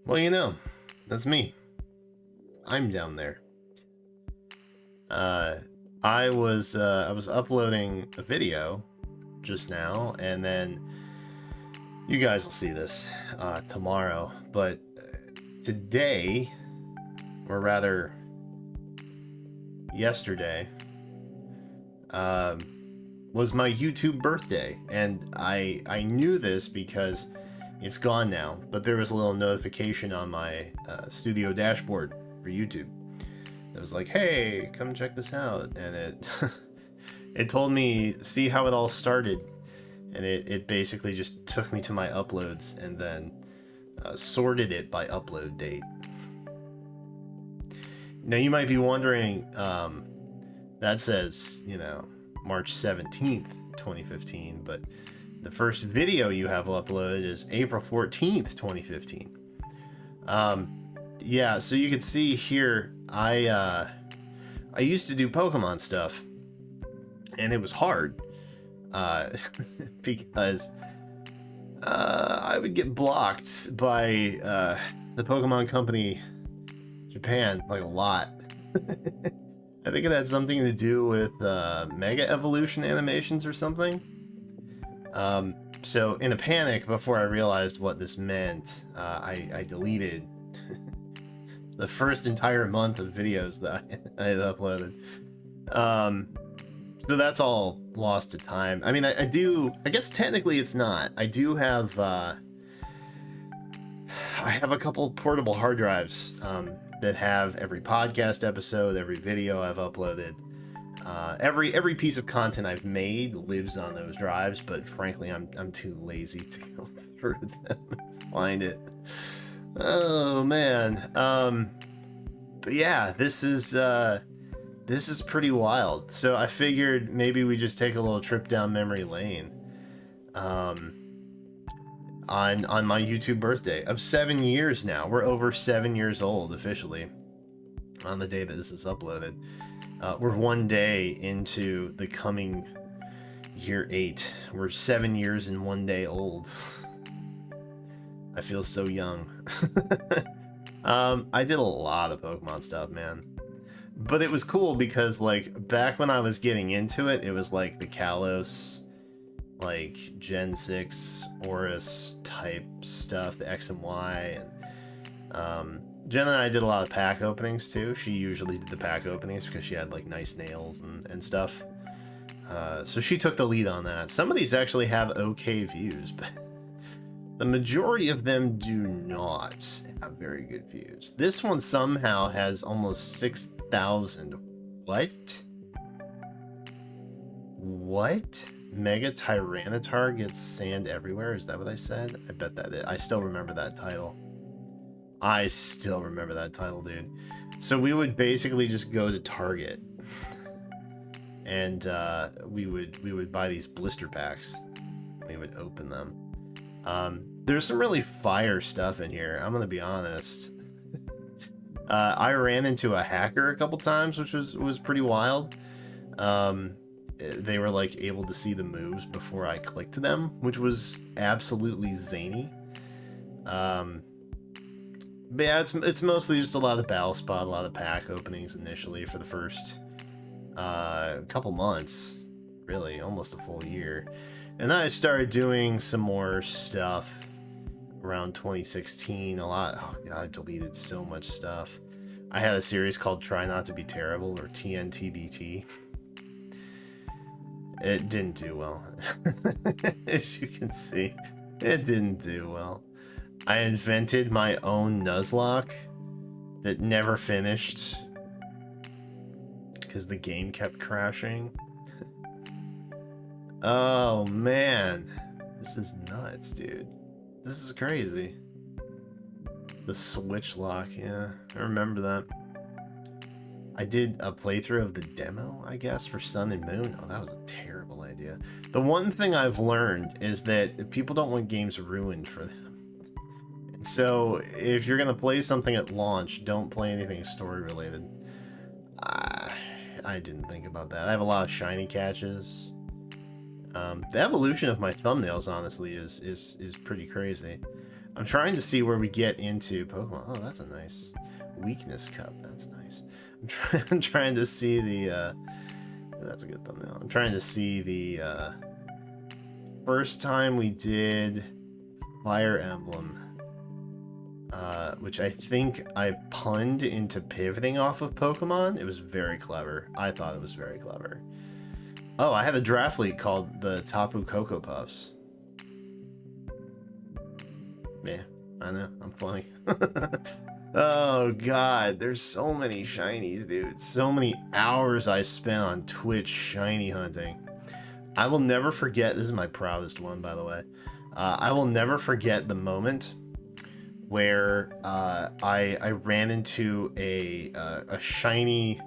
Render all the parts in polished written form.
Well, you know, that's me. I'm down there. Uh, I was uploading a video just now, and then you guys will see this tomorrow. But today, or rather, yesterday, was my YouTube birthday, and I knew this because it's gone now. But there was a little notification on my studio dashboard for YouTube. It was like, hey, come check this out, and it it told me see how it all started, and it basically just took me to my uploads and then sorted it by upload date. Now you might be wondering, that says, March 17th 2015, but the first video you have uploaded is April 14th 2015. Yeah, so you can see here, I used to do Pokemon stuff, and it was hard, because I would get blocked by the Pokemon Company Japan like a lot. I think it had something to do with Mega Evolution animations or something. So in a panic, before I realized what this meant, I deleted the first entire month of videos that I had uploaded. So that's all lost to time. I mean, I guess technically it's not. I do have, I have a couple portable hard drives that have every podcast episode, every video I've uploaded. Every piece of content I've made lives on those drives, but frankly, I'm too lazy to go through them and find it. Oh man. But yeah, this is pretty wild. So I figured maybe we just take a little trip down memory lane. On my YouTube birthday of 7 years now. We're over 7 years old officially on the day that this is uploaded. We're one day into the coming year 8. We're 7 years and 1 day old. I feel so young. I did a lot of Pokemon stuff, man. But it was cool because, like, back when I was getting into it, it was like the Kalos, like Gen 6 Oris type stuff, the X and Y, and Jen and I did a lot of pack openings too. She usually did the pack openings because she had like nice nails and stuff. So she took the lead on that. Some of these actually have okay views, but the majority of them do not have very good views. This one somehow has almost 6,000. What? Mega Tyranitar gets sand everywhere? Is that what I said? I bet that is. I still remember that title. Dude. So we would basically just go to Target, and we would buy these blister packs. We would open them. There's some really fire stuff in here, I'm gonna be honest. I ran into a hacker a couple times, which was pretty wild. They were like able to see the moves before I clicked them, which was absolutely zany. But yeah, it's mostly just a lot of battle spot, a lot of pack openings initially for the first couple months, really almost a full year, and then I started doing some more stuff around 2016. A lot. Oh god, I deleted so much stuff. I had a series called Try Not to Be Terrible, or TNTBT. It didn't do well. As you can see, it didn't do well. I invented my own Nuzlocke that never finished because the game kept crashing. Oh man, this is nuts, dude. This is crazy. The Switch lock, yeah, I remember that. I did a playthrough of the demo, I guess, for Sun and Moon. Oh, that was a terrible idea. The one thing I've learned is that people don't want games ruined for them. So if you're gonna play something at launch, don't play anything story related. I didn't think about that. I have a lot of shiny catches. The evolution of my thumbnails, honestly, is pretty crazy. I'm trying to see where we get into Pokemon. Oh, that's a nice weakness cup. That's nice. I'm trying to see the, that's a good thumbnail. I'm trying to see the, first time we did Fire Emblem. Which I think I punned into pivoting off of Pokemon. It was very clever. I thought it was very clever. Oh, I had a draft league called the Tapu Cocoa Puffs. Yeah, I know. I'm funny. Oh, God. There's so many shinies, dude. So many hours I spent on Twitch shiny hunting. I will never forget. This is my proudest one, by the way. I will never forget the moment where I ran into a shiny.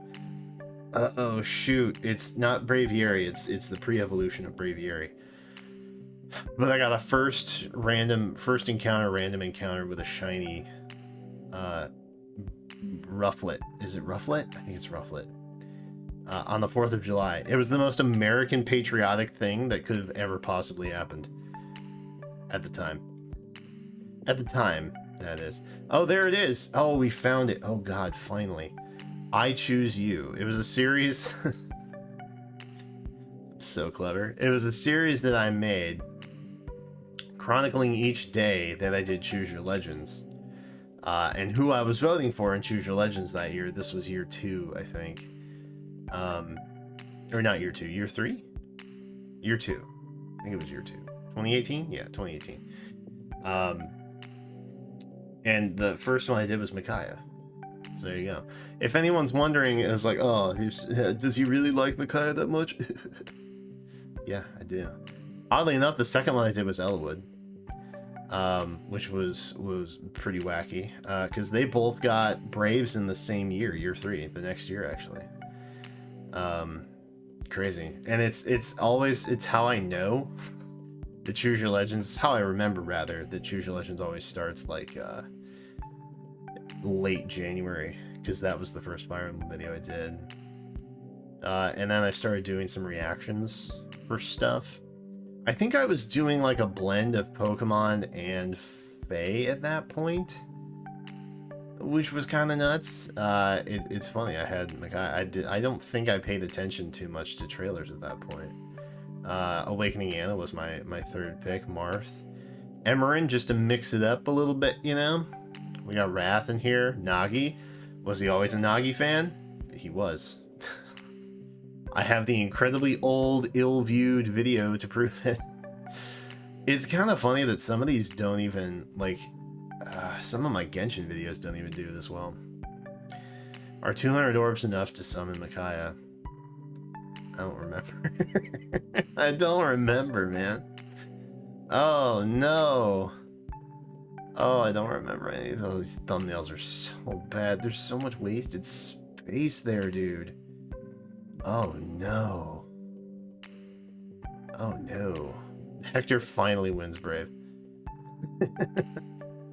Oh shoot! It's not Braviary. It's the pre-evolution of Braviary. But I got a first random encounter with a shiny Rufflet. Is it Rufflet? I think it's Rufflet. On the 4th of July. It was the most American patriotic thing that could have ever possibly happened at the time. At the time, that is. Oh, there it is. Oh, we found it. Oh, God, finally. I Choose You. It was a series. So clever. It was a series that I made chronicling each day that I did Choose Your Legends. And who I was voting for in Choose Your Legends that year. This was year 2, I think. Or not year 2, year 3? Year 2. I think it was year 2. 2018? Yeah, 2018. And the first one I did was Micaiah. So there you go. If anyone's wondering, it was like, oh, does he really like Micaiah that much? Yeah, I do. Oddly enough, the second one I did was Elwood, which was pretty wacky, because they both got Braves in the same year, year 3, the next year actually. Crazy. And it's how I know the Choose Your Legends. It's how I remember, rather, that Choose Your Legends always starts like late January, because that was the first Fire Emblem video I did. And then I started doing some reactions for stuff. I think I was doing like a blend of Pokemon and Fae at that point, which was kind of nuts. It's funny. I had like I don't think I paid attention too much to trailers at that point. Awakening Anna was my third pick. Marth, Emerin, just to mix it up a little bit, you know. We got Wrath in here. Nagi, was he always a Nagi fan? He was. I have the incredibly old, ill-viewed video to prove it. It's kind of funny that some of these don't even, like, some of my Genshin videos don't even do this well. Are 200 orbs enough to summon Micaiah? I don't remember. I don't remember, man. Oh, no. Oh, I don't remember any of those. These thumbnails are so bad. There's so much wasted space there, dude. Oh, no. Oh, no. Hector finally wins Brave.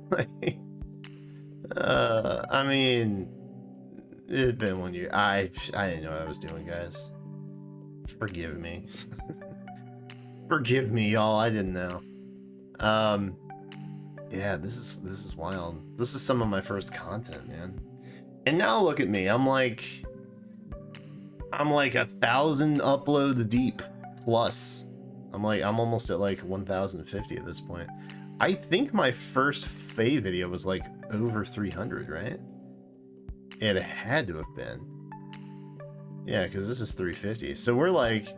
Like, I mean, it had been 1 year. I didn't know what I was doing, guys. Forgive me. Forgive me, y'all. I didn't know. Yeah, this is wild. This is some of my first content, man. And now look at me. I'm like 1,000 uploads deep plus. I'm almost at like 1,050 at this point. I think my first Fae video was like over 300, right? It had to have been. Yeah, because this is 350. So we're like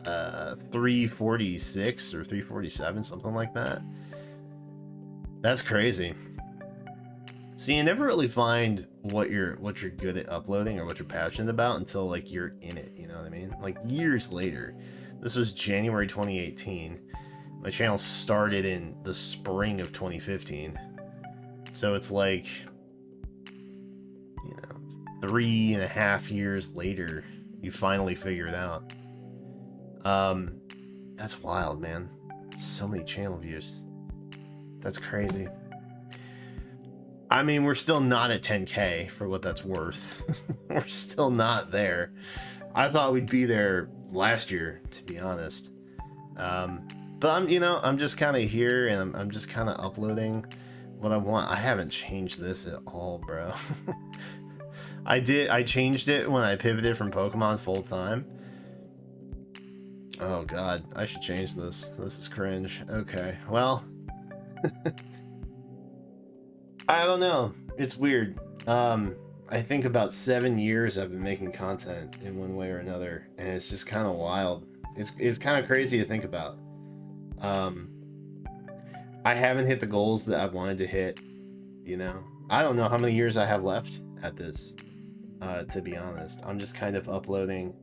346 or 347, something like that. That's crazy. See, you never really find what you're good at uploading or what you're passionate about until like you're in it, you know what I mean? Like years later. This was January 2018. My channel started in the spring of 2015. So it's like, you know, 3.5 years later, you finally figure it out. That's wild, man. So many channel views. That's crazy. I mean, we're still not at 10K for what that's worth. We're still not there. I thought we'd be there last year, to be honest. But I'm just kind of here, and I'm just kind of uploading. what I want. I haven't changed this at all, bro. I changed it when I pivoted from Pokemon full time. Oh god, I should change this. This is cringe. Okay, well, I don't know. It's weird. I think about 7 years I've been making content in one way or another, and it's just kind of wild. It's kind of crazy to think about. I haven't hit the goals that I wanted to hit, you know. I don't know how many years I have left at this, to be honest. I'm just kind of uploading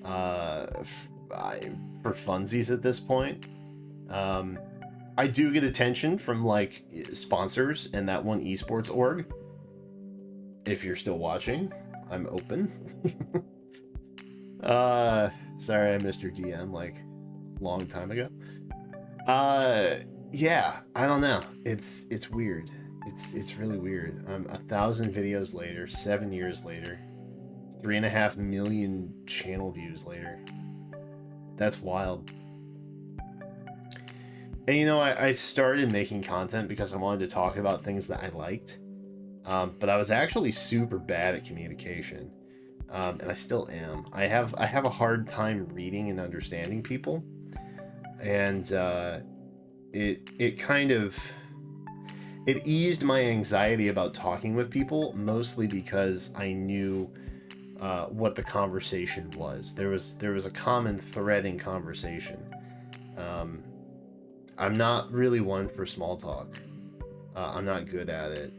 for funsies at this point. I do get attention from like sponsors and that one esports org. If you're still watching, I'm open. Sorry I missed your DM like a long time ago. Yeah, I don't know. It's weird. It's really weird. 1,000 videos later, 7 years later, 3.5 million channel views later. That's wild. And you know, I started making content because I wanted to talk about things that I liked. But I was actually super bad at communication. And I still am. I have a hard time reading and understanding people. And it kind of eased my anxiety about talking with people, mostly because I knew what the conversation was. There was a common thread in conversation. I'm not really one for small talk. I'm not good at it.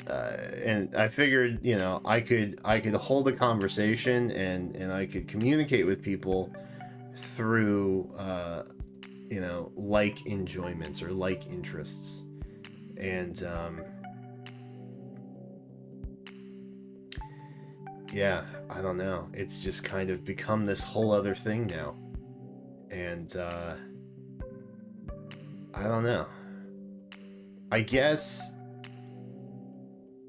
And I figured, you know, I could hold a conversation and I could communicate with people through you know, like enjoyments or like interests. And yeah, I don't know. It's just kind of become this whole other thing now. And I don't know. I guess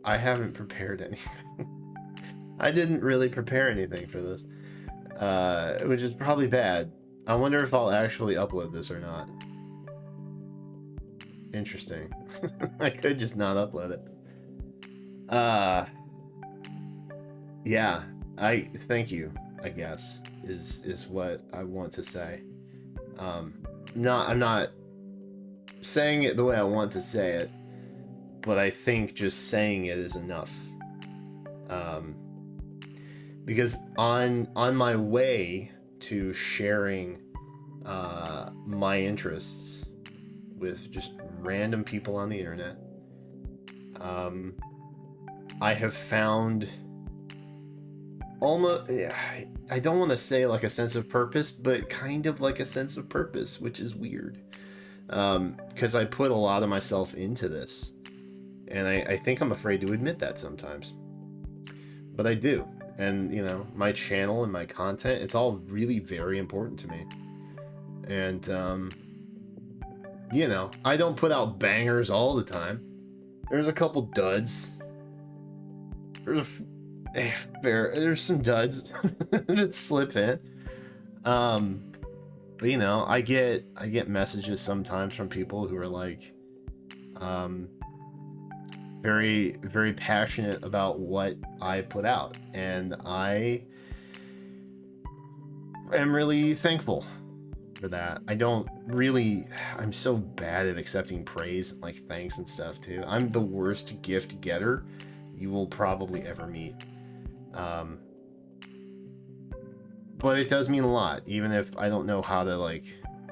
I haven't prepared anything. I didn't really prepare anything for this, which is probably bad. I wonder if I'll actually upload this or not. Interesting. I could just not upload it. Yeah, thank you, I guess, is what I want to say. I'm not saying it the way I want to say it, but I think just saying it is enough. Because on my way to sharing my interests with just random people on the internet, I have found almost, I don't want to say like a sense of purpose, but kind of like a sense of purpose, which is weird. Because I put a lot of myself into this, and I think I'm afraid to admit that sometimes, but I do. And you know, my channel and my content, it's all really very important to me. And you know, I don't put out bangers all the time. There's a couple duds. There's some duds that slip in. But you know, I get messages sometimes from people who are like very, very passionate about what I put out, and I am really thankful for that. I'm so bad at accepting praise and like thanks and stuff too. I'm the worst gift getter you will probably ever meet. But it does mean a lot, even if I don't know how to like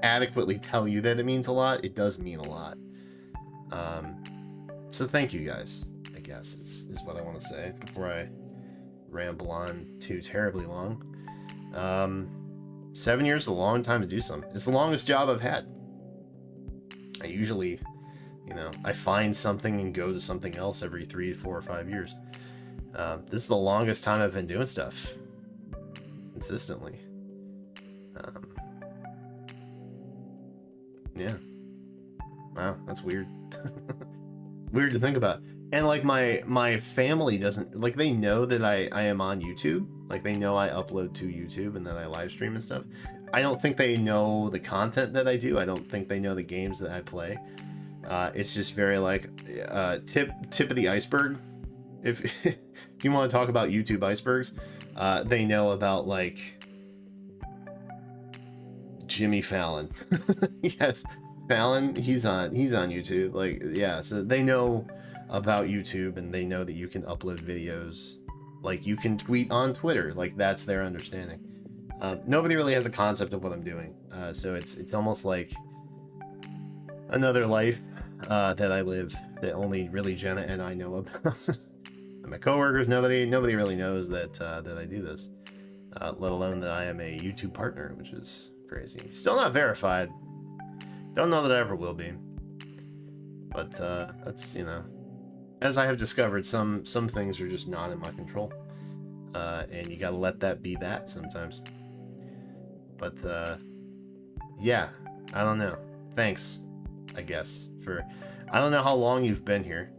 adequately tell you that it means a lot. It does mean a lot. So thank you guys, I guess is what I want to say before I ramble on too terribly long. 7 years is a long time to do something. It's the longest job I've had. I usually, you know, I find something and go to something else every 3, 4, or 5 years. This is the longest time I've been doing stuff consistently. Yeah. Wow, that's weird. Weird to think about. And like my family doesn't, like, they know that I am on YouTube. Like, they know I upload to YouTube and that I live stream and stuff. I don't think they know the content that I do. I don't think they know the games that I play. It's just very like tip of the iceberg. If if you want to talk about YouTube icebergs, they know about like Jimmy Fallon. Yes, Fallon, he's on YouTube. Like, yeah, so they know about YouTube, and they know that you can upload videos, like you can tweet on Twitter. Like, that's their understanding. Nobody really has a concept of what I'm doing, so it's almost like another life that I live that only really Jenna and I know about. And my coworkers, nobody really knows that that I do this, let alone that I am a YouTube partner, which is crazy. Still not verified. Don't know that I ever will be. But that's, you know, as I have discovered, some things are just not in my control, and you gotta let that be that sometimes. But yeah, I don't know. Thanks, I guess, for, I don't know how long you've been here,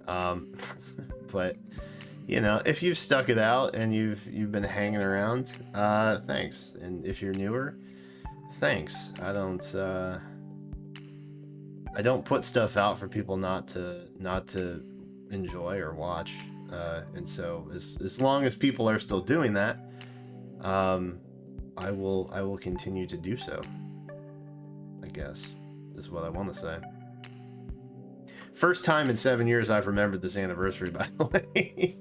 but you know, if you've stuck it out and you've been hanging around, thanks. And if you're newer, thanks. I don't put stuff out for people not to enjoy or watch, and so as long as people are still doing that, I will continue to do so, I guess, is what I want to say. First time in 7 years I've remembered this anniversary, by the way.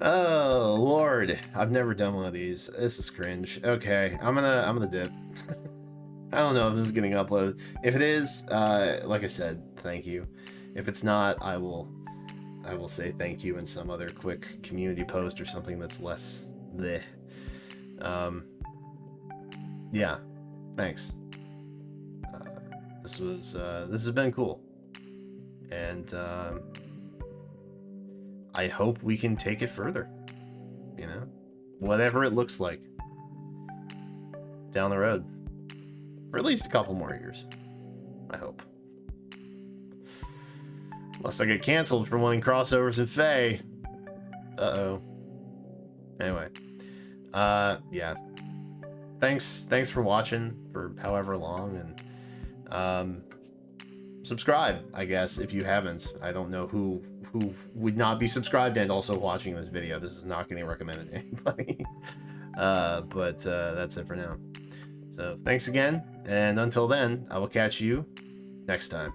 Oh Lord, I've never done one of these. This is cringe. Okay, I'm gonna dip. I don't know if this is getting uploaded. If it is, like I said, thank you. If it's not, I will say thank you in some other quick community post or something that's less bleh. Yeah, thanks. This has been cool, and I hope we can take it further, you know, whatever it looks like down the road, for at least a couple more years, I hope. Unless I get canceled for wanting crossovers in Faye. Uh-oh. Anyway, yeah, thanks for watching for however long, and subscribe, I guess, if you haven't. I don't know who would not be subscribed and also watching this video. This is not getting recommended to anybody. But that's it for now. So thanks again, and until then, I will catch you next time.